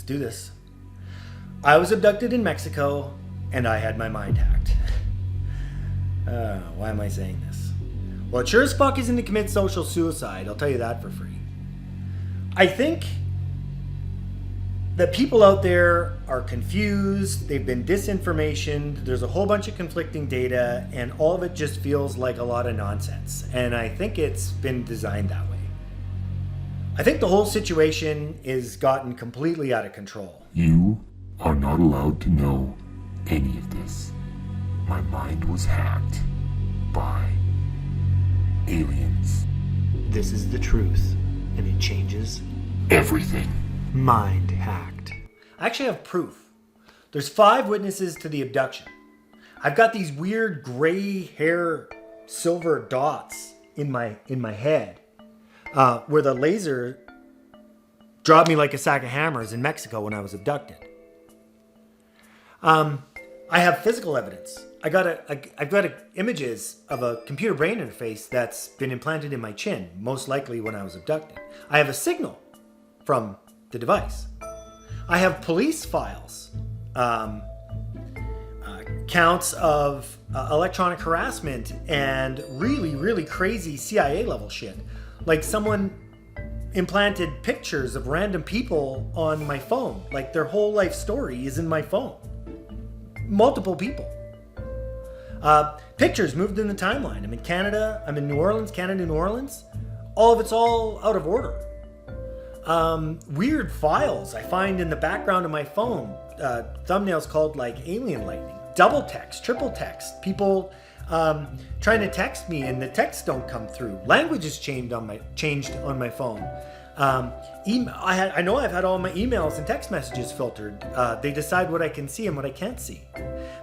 do this. I was abducted in Mexico, and I had my mind hacked. Why am I saying this? Well, it sure as fuck isn't to commit social suicide, I'll tell you that for free. I think that people out there are confused, they've been disinformationed, there's a whole bunch of conflicting data, and all of it just feels like a lot of nonsense. And I think it's been designed that way. I think the whole situation is gotten completely out of control. You are not allowed to know any of this. My mind was hacked by aliens. This is the truth, and it changes Everything. mind hacked. I actually have proof. There's 5 witnesses to the abduction. I've got these weird gray hair silver dots in my head where the laser dropped me like a sack of hammers in Mexico when I was abducted. I have physical evidence. I've got images of a computer brain interface that's been implanted in my chin, most likely when I was abducted. I have a signal from the device. I have police files, counts of electronic harassment and really, really crazy CIA level shit. Like someone implanted pictures of random people on my phone. Like their whole life story is in my phone. Multiple people. Pictures moved in the timeline. I'm in Canada. I'm in New Orleans, Canada, New Orleans. All of it's all out of order. Weird files I find in the background of my phone. Thumbnails called like alien lightning. Double text, triple text. People trying to text me and the texts don't come through. Language is changed on my phone. I know I've had all my emails and text messages filtered. They decide what I can see and what I can't see.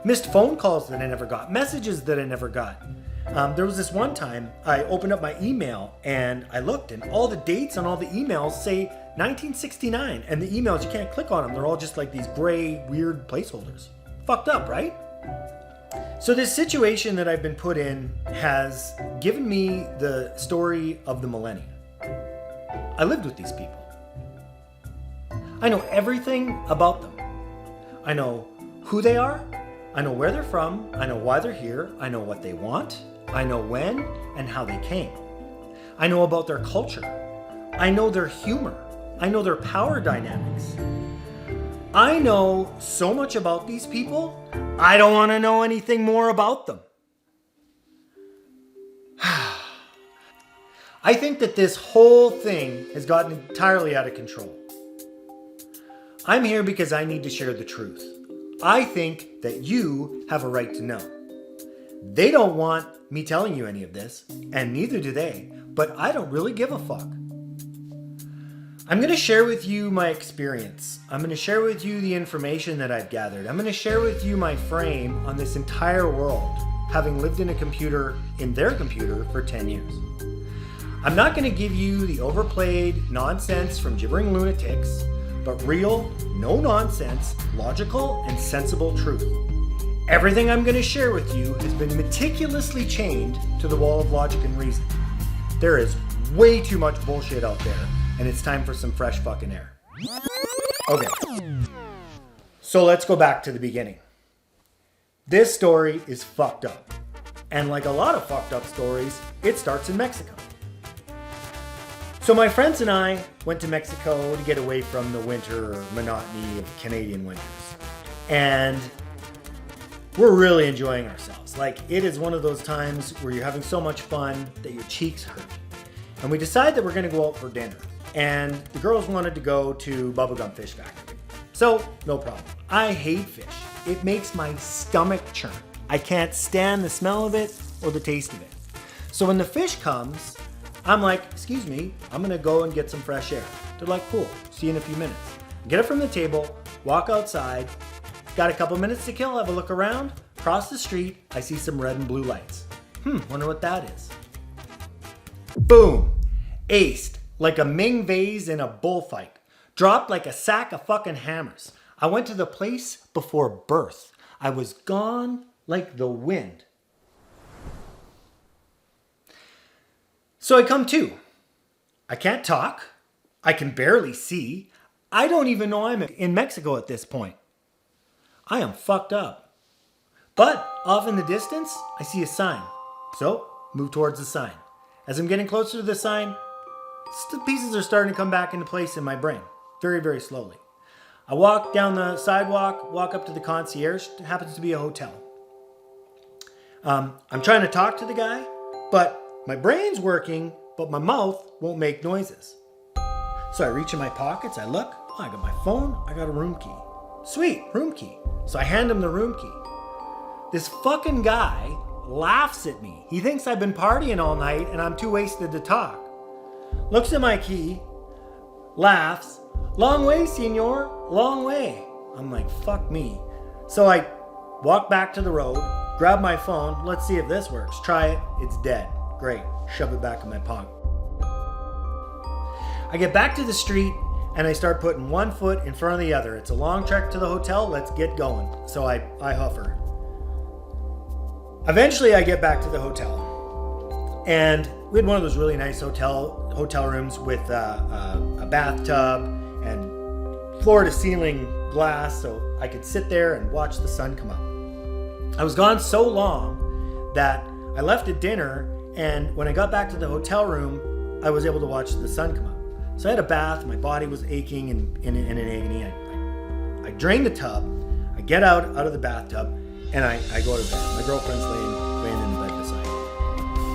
Missed phone calls that I never got. Messages that I never got. There was this one time I opened up my email and I looked and all the dates on all the emails say 1969. And the emails, you can't click on them. They're all just like these gray, weird placeholders. Fucked up, right? So this situation that I've been put in has given me the story of the millennium. I lived with these people. I know everything about them. I know who they are. I know where they're from. I know why they're here. I know what they want. I know when and how they came. I know about their culture. I know their humor. I know their power dynamics. I know so much about these people, I don't want to know anything more about them. I think that this whole thing has gotten entirely out of control. I'm here because I need to share the truth. I think that you have a right to know. They don't want me telling you any of this, and neither do they, but I don't really give a fuck. I'm going to share with you my experience. I'm going to share with you the information that I've gathered. I'm going to share with you my frame on this entire world, having lived in their computer for 10 years. I'm not going to give you the overplayed nonsense from gibbering lunatics, but real, no nonsense, logical, and sensible truth. Everything I'm going to share with you has been meticulously chained to the wall of logic and reason. There is way too much bullshit out there, and it's time for some fresh fucking air. Okay, so let's go back to the beginning. This story is fucked up. And like a lot of fucked up stories, it starts in Mexico. So my friends and I went to Mexico to get away from the winter monotony of Canadian winters. And we're really enjoying ourselves. Like, it is one of those times where you're having so much fun that your cheeks hurt. And we decide that we're going to go out for dinner. And the girls wanted to go to Bubblegum Fish Factory. So, no problem. I hate fish. It makes my stomach churn. I can't stand the smell of it or the taste of it. So when the fish comes, I'm like, excuse me, I'm gonna go and get some fresh air. They're like, cool, see you in a few minutes. Get it from the table, walk outside, got a couple minutes to kill, have a look around, cross the street, I see some red and blue lights. Wonder what that is. Boom, aced, like a Ming vase in a bullfight. Dropped like a sack of fucking hammers. I went to the place before birth. I was gone like the wind. So I come to. I can't talk. I can barely see. I don't even know I'm in Mexico at this point. I am fucked up. But off in the distance, I see a sign. So, move towards the sign. As I'm getting closer to the sign, pieces are starting to come back into place in my brain. Very, very slowly. I walk down the sidewalk, walk up to the concierge. It happens to be a hotel. I'm trying to talk to the guy, but my brain's working, but my mouth won't make noises. So I reach in my pockets, I look, oh, I got my phone, I got a room key. Sweet, room key. So I hand him the room key. This fucking guy laughs at me. He thinks I've been partying all night and I'm too wasted to talk. Looks at my key, laughs. Long way, senor, long way. I'm like, fuck me. So I walk back to the road, grab my phone. Let's see if this works. Try it. It's dead. Great. Shove it back in my pocket. I get back to the street and I start putting one foot in front of the other. It's a long trek to the hotel. Let's get going. So I huff her. Eventually I get back to the hotel. And we had one of those really nice hotel rooms with a bathtub and floor-to-ceiling glass, so I could sit there and watch the sun come up. I was gone so long that I left at dinner, and when I got back to the hotel room, I was able to watch the sun come up. So I had a bath, my body was aching and in an agony. I drained the tub, I get out of the bathtub, and I go to bed. My girlfriend's laying in the bed beside me.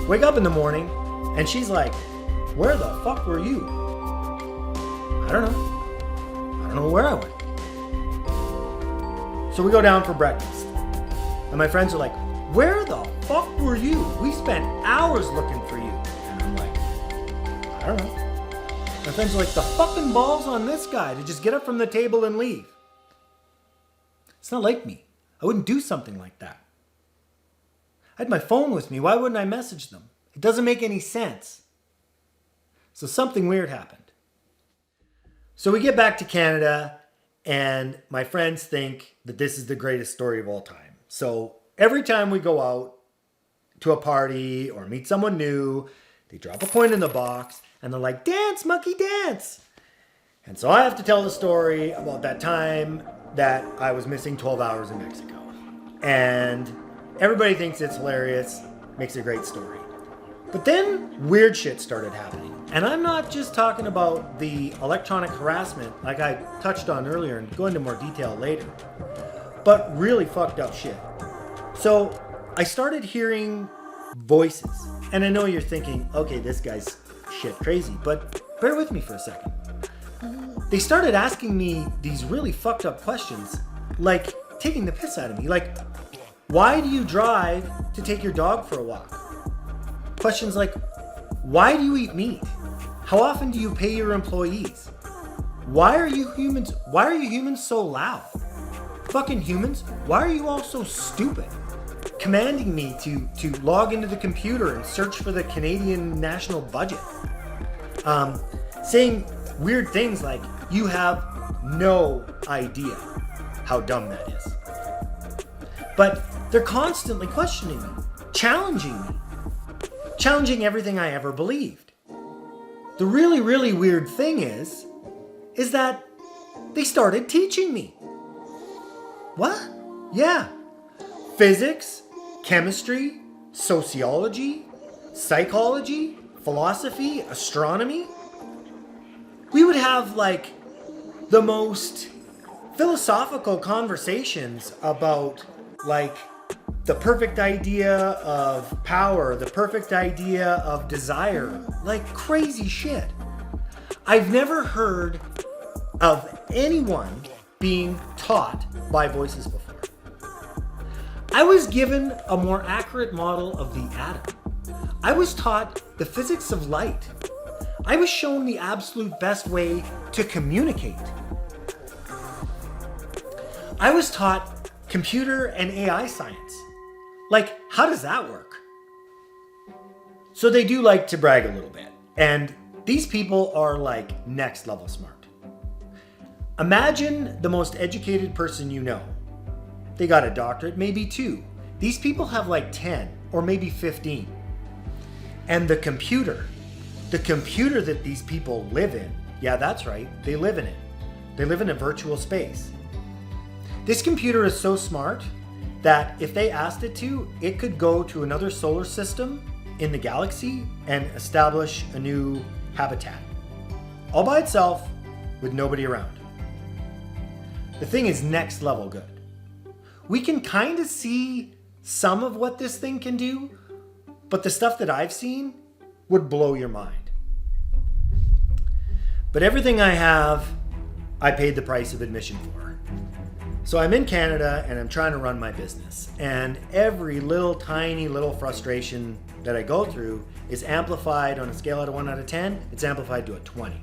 Wake up in the morning, and she's like, "Where the fuck were you?" I don't know where I went. So we go down for breakfast. And my friends are like, "Where the fuck were you? We spent hours looking for you." And I'm like, "I don't know." My friends are like, "The fucking balls on this guy to just get up from the table and leave." It's not like me. I wouldn't do something like that. I had my phone with me. Why wouldn't I message them? It doesn't make any sense. So something weird happened. So we get back to Canada, and my friends think that this is the greatest story of all time. So every time we go out to a party or meet someone new, they drop a coin in the box, and they're like, "Dance, monkey, dance." And so I have to tell the story about that time that I was missing 12 hours in Mexico. And everybody thinks it's hilarious, makes a great story. But then weird shit started happening. And I'm not just talking about the electronic harassment like I touched on earlier and go into more detail later, but really fucked up shit. So I started hearing voices. And I know you're thinking, okay, this guy's shit crazy, but bear with me for a second. They started asking me these really fucked up questions, like taking the piss out of me. Like, why do you drive to take your dog for a walk? Questions like, why do you eat meat? How often do you pay your employees? Why are you humans so loud? Fucking humans, why are you all so stupid? Commanding me to log into the computer and search for the Canadian national budget. Saying weird things like, you have no idea how dumb that is. But they're constantly questioning me, challenging everything I ever believed. The really, really weird thing is that they started teaching me. What? Yeah. Physics, chemistry, sociology, psychology, philosophy, astronomy. We would have like the most philosophical conversations about like the perfect idea of power, the perfect idea of desire, like crazy shit. I've never heard of anyone being taught by voices before. I was given a more accurate model of the atom. I was taught the physics of light. I was shown the absolute best way to communicate. I was taught computer and AI science. Like, how does that work? So they do like to brag a little bit. And these people are like next level smart. Imagine the most educated person you know. They got a doctorate, maybe 2. These people have like 10 or maybe 15. And the computer that these people live in, yeah, that's right, they live in it. They live in a virtual space. This computer is so smart that if they asked it to, it could go to another solar system in the galaxy and establish a new habitat. All by itself, with nobody around. The thing is next level good. We can kind of see some of what this thing can do, but the stuff that I've seen would blow your mind. But everything I have, I paid the price of admission for. So I'm in Canada and I'm trying to run my business. And every little tiny little frustration that I go through is amplified on a scale out of 1 out of 10, it's amplified to a 20.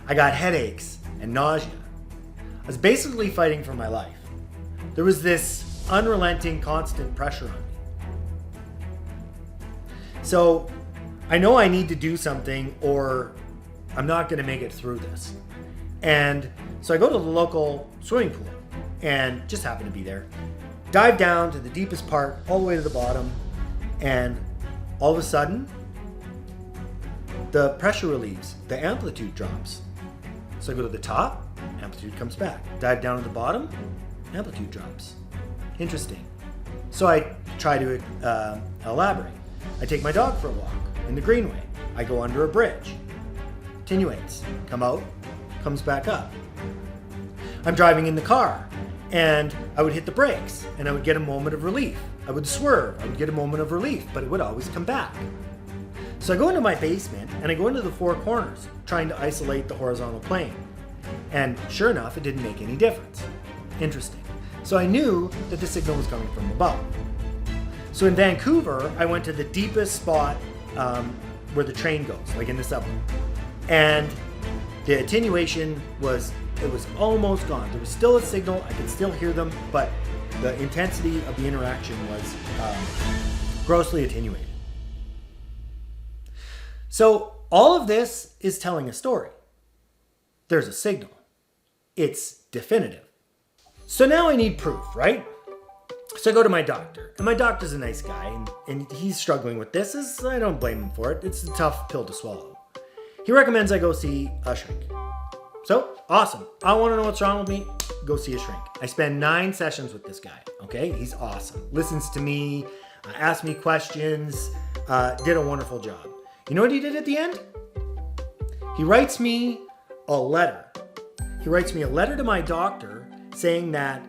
I got headaches and nausea. I was basically fighting for my life. There was this unrelenting, constant pressure on me. So I know I need to do something or I'm not going to make it through this. And so I go to the local swimming pool and just happen to be there. Dive down to the deepest part, all the way to the bottom, and all of a sudden, the pressure relieves, the amplitude drops. So I go to the top, amplitude comes back. Dive down to the bottom, amplitude drops. Interesting. So I try to elaborate. I take my dog for a walk in the greenway. I go under a bridge. Attenuates, come out, comes back up. I'm driving in the car and I would hit the brakes and I would get a moment of relief. I would swerve, I would get a moment of relief, but it would always come back. So I go into my basement and I go into the four corners trying to isolate the horizontal plane. And sure enough, it didn't make any difference. Interesting. So I knew that the signal was coming from above. So in Vancouver, I went to the deepest spot where the train goes, like in the subway. And the attenuation was almost gone. There was still a signal, I could still hear them, but the intensity of the interaction was grossly attenuated. So all of this is telling a story. There's a signal. It's definitive. So now I need proof, right? So I go to my doctor, and my doctor's a nice guy, and he's struggling with this. I don't blame him for it. It's a tough pill to swallow. He recommends I go see a shrink. So, awesome. I want to know what's wrong with me. Go see a shrink. I spend 9 sessions with this guy, okay? He's awesome. Listens to me, asks me questions, did a wonderful job. You know what he did at the end? He writes me a letter. He writes me a letter to my doctor saying that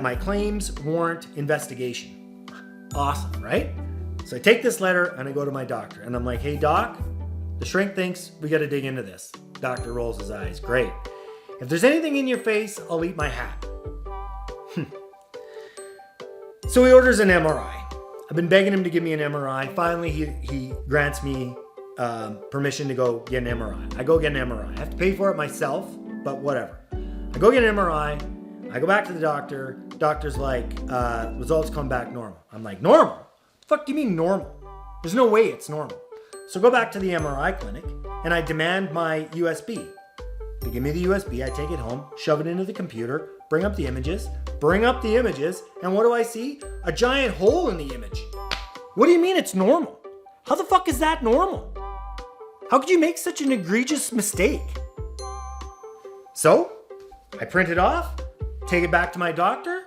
my claims warrant investigation. Awesome, right? So I take this letter and I go to my doctor and I'm like, hey doc, the shrink thinks we got to dig into this. Doctor rolls his eyes. Great. If there's anything in your face, I'll eat my hat. So he orders an MRI. I've been begging him to give me an MRI. Finally, he grants me permission to go get an MRI. I go get an MRI. I have to pay for it myself, but whatever. I go get an MRI. I go back to the doctor. Doctor's like, results come back normal. I'm like, normal? The fuck do you mean normal? There's no way it's normal. So go back to the MRI clinic and I demand my USB. They give me the USB, I take it home, shove it into the computer, bring up the images, and what do I see? A giant hole in the image. What do you mean it's normal? How the fuck is that normal? How could you make such an egregious mistake? So, I print it off, take it back to my doctor,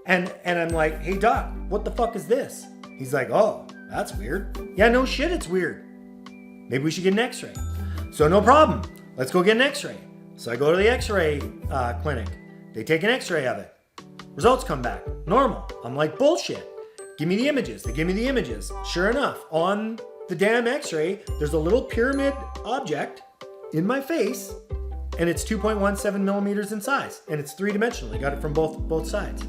and I'm like, hey doc, what the fuck is this? He's like, oh, that's weird. Yeah, no shit, it's weird. Maybe we should get an x-ray. So no problem. Let's go get an x-ray. So I go to the x-ray clinic. They take an x-ray of it. Results come back. Normal. I'm like, bullshit. Give me the images. They give me the images. Sure enough, on the damn x-ray, there's a little pyramid object in my face, and it's 2.17 millimeters in size, and it's three-dimensional. I got it from both sides.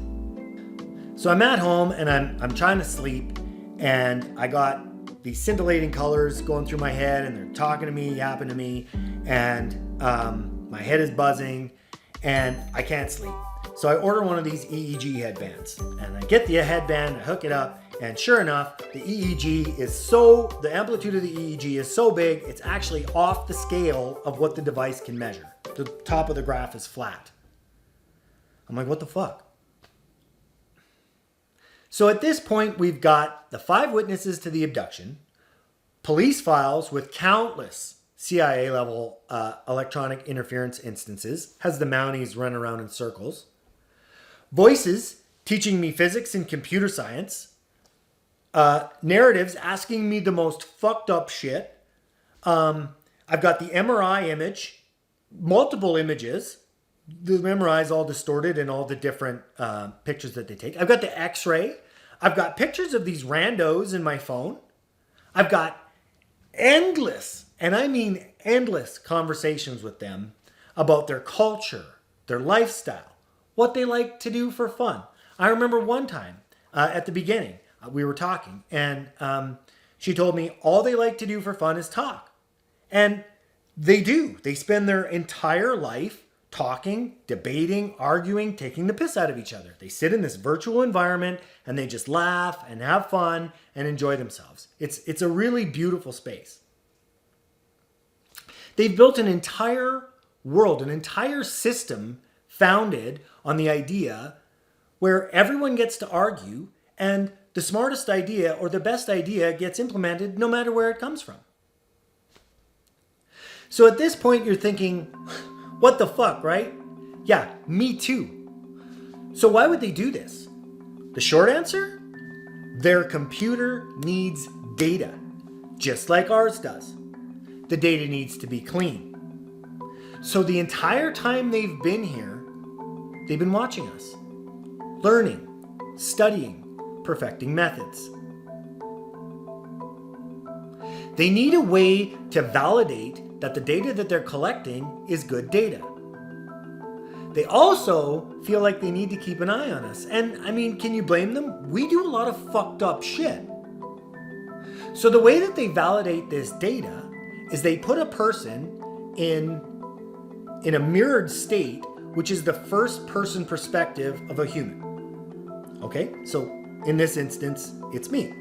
So I'm at home, and I'm trying to sleep, and I got these scintillating colors going through my head, and they're talking to me, yapping to me, and my head is buzzing, and I can't sleep. So I order one of these EEG headbands, and I get the headband, I hook it up, and sure enough, the the amplitude of the EEG is so big, it's actually off the scale of what the device can measure. The top of the graph is flat. I'm like, what the fuck? So at this point, we've got the 5 witnesses to the abduction, police files with countless CIA level electronic interference instances, has the Mounties run around in circles. Voices teaching me physics and computer science. Narratives asking me the most fucked up shit. I've got the MRI image, multiple images. The MRIs all distorted and all the different pictures that they take. I've got the X-ray. I've got pictures of these randos in my phone. I've got endless, and I mean endless, conversations with them about their culture, their lifestyle, what they like to do for fun. I remember one time at the beginning, we were talking, and she told me all they like to do for fun is talk. And they do. They spend their entire life talking, debating, arguing, taking the piss out of each other. They sit in this virtual environment and they just laugh and have fun and enjoy themselves. It's a really beautiful space. They've built an entire world, an entire system founded on the idea where everyone gets to argue and the smartest idea or the best idea gets implemented no matter where it comes from. So at this point you're thinking, what the fuck, right? Yeah, me too. So why would they do this? The short answer? Their computer needs data, just like ours does. The data needs to be clean. So the entire time they've been here, they've been watching us, learning, studying, perfecting methods. They need a way to validate that the data that they're collecting is good data. They also feel like they need to keep an eye on us. And I mean, can you blame them? We do a lot of fucked up shit. So the way that they validate this data is they put a person in a mirrored state, which is the first person perspective of a human. Okay, so in this instance, it's me.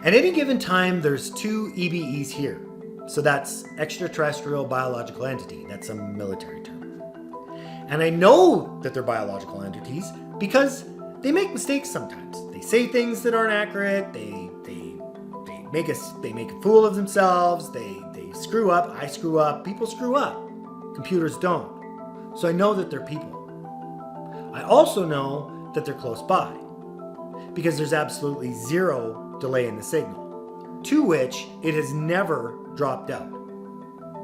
At any given time, there's 2 EBEs here. So that's extraterrestrial biological entity. That's a military term. And I know that they're biological entities because they make mistakes sometimes. They say things that aren't accurate. They make a fool of themselves. They screw up. I screw up. People screw up. Computers don't. So I know that they're people. I also know that they're close by because there's absolutely zero delay in the signal, to which it has never dropped out.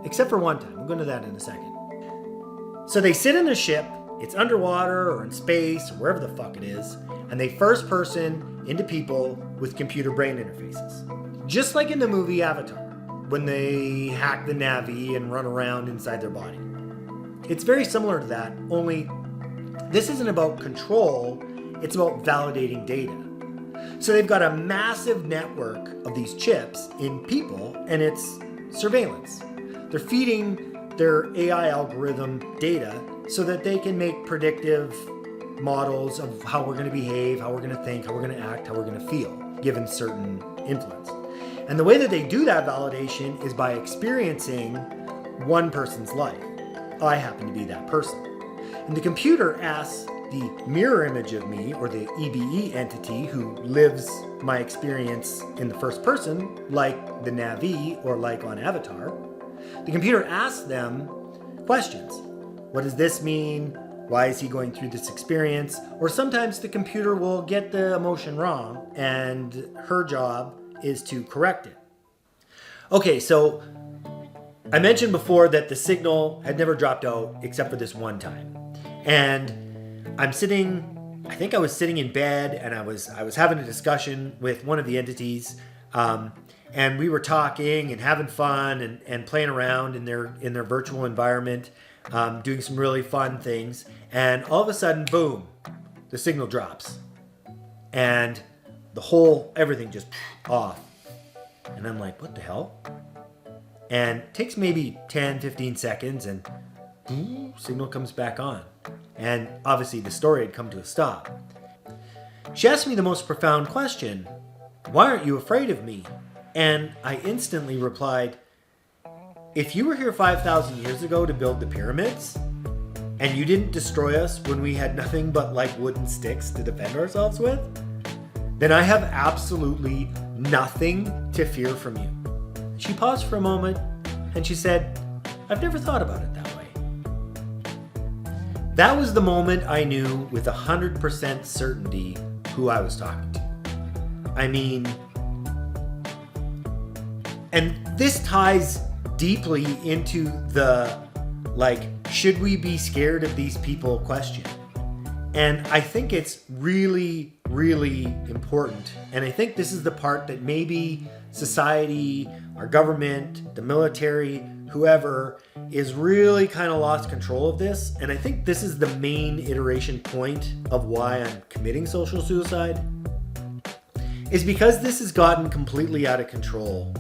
Except for one time. We'll go into that in a second. So they sit in their ship, it's underwater or in space or wherever the fuck it is, and they first person into people with computer brain interfaces. Just like in the movie Avatar, when they hack the Navi and run around inside their body. It's very similar to that, only this isn't about control, it's about validating data. So they've got a massive network of these chips in people, and it's surveillance. They're feeding their AI algorithm data so that they can make predictive models of how we're going to behave, how we're going to think, how we're going to act, how we're going to feel, given certain influence. And the way that they do that validation is by experiencing one person's life. I happen to be that person. And the computer asks the mirror image of me, or the EBE entity who lives my experience in the first person, like the Navi or like on Avatar, the computer asks them questions. What does this mean? Why is he going through this experience? Or sometimes the computer will get the emotion wrong and her job is to correct it. Okay, so I mentioned before that the signal had never dropped out except for this one time. And I think I was sitting in bed and I was having a discussion with one of the entities, and we were talking and having fun and playing around in their virtual environment, doing some really fun things. And all of a sudden, boom, the signal drops, and everything just off. And I'm like, what the hell? And it takes maybe 10, 15 seconds, and signal comes back on. And obviously the story had come to a stop. She asked me the most profound question, why aren't you afraid of me? And I instantly replied, if you were here 5,000 years ago to build the pyramids, and you didn't destroy us when we had nothing but like wooden sticks to defend ourselves with, then I have absolutely nothing to fear from you. She paused for a moment and she said, "I've never thought about it that way." That was the moment I knew with 100% certainty who I was talking to. I mean, and this ties deeply into the, should we be scared of these people question? And I think it's really, really important. And I think this is the part that maybe society, our government, the military, whoever is really kind of lost control of this. And I think this is the main iteration point of why I'm committing social suicide, is because this has gotten completely out of control.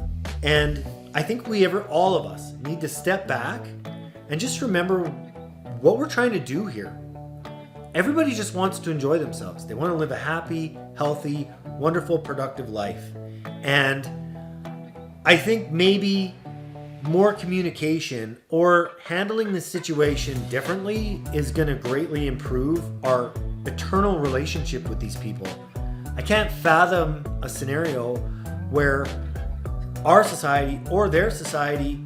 And I think all of us need to step back and just remember what we're trying to do here. Everybody just wants to enjoy themselves. They want to live a happy, healthy, wonderful, productive life. And I think maybe more communication or handling the situation differently is going to greatly improve our eternal relationship with these people. I can't fathom a scenario where our society or their society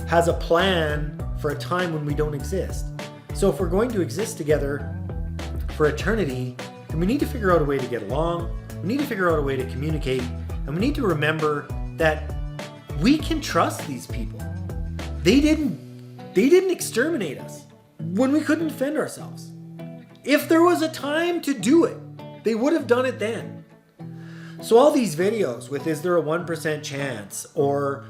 has a plan for a time when we don't exist. So if we're going to exist together for eternity, then we need to figure out a way to get along. We need to figure out a way to communicate. And we need to remember that we can trust these people. They didn't exterminate us when we couldn't defend ourselves. If there was a time to do it, they would have done it then. So all these videos with, is there a 1% chance, or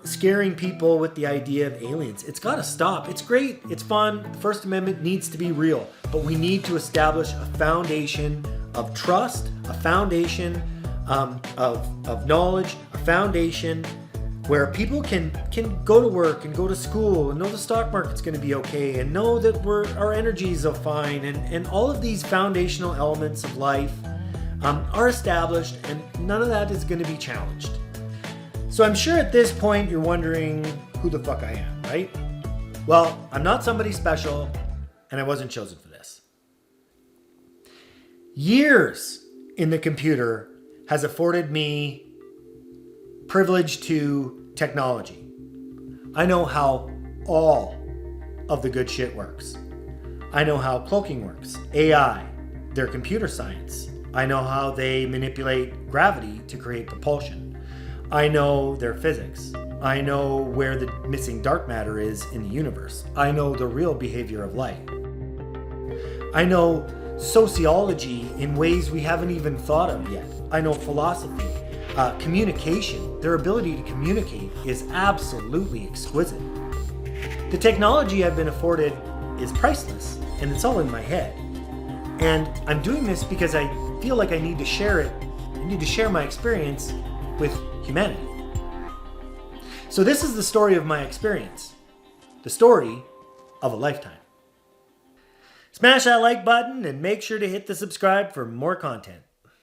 scaring people with the idea of aliens, it's got to stop. It's great. It's fun. The First Amendment needs to be real, but we need to establish a foundation of trust, a foundation of knowledge, a foundation where people can go to work and go to school and know the stock market's going to be okay and know that our energies are fine, and all of these foundational elements of life are established, and none of that is going to be challenged. So I'm sure at this point you're wondering who the fuck I am, right? Well, I'm not somebody special, and I wasn't chosen for this. Years in the computer has afforded me privilege to technology. I know how all of the good shit works. I know how cloaking works, AI, their computer science. I know how they manipulate gravity to create propulsion. I know their physics. I know where the missing dark matter is in the universe. I know the real behavior of light. I know sociology in ways we haven't even thought of yet. I know philosophy. Communication, their ability to communicate is absolutely exquisite. The technology I've been afforded is priceless, and it's all in my head. And I'm doing this because I feel like I need to share it. I need to share my experience with humanity. So this is the story of my experience. The story of a lifetime. Smash that like button and make sure to hit the subscribe for more content.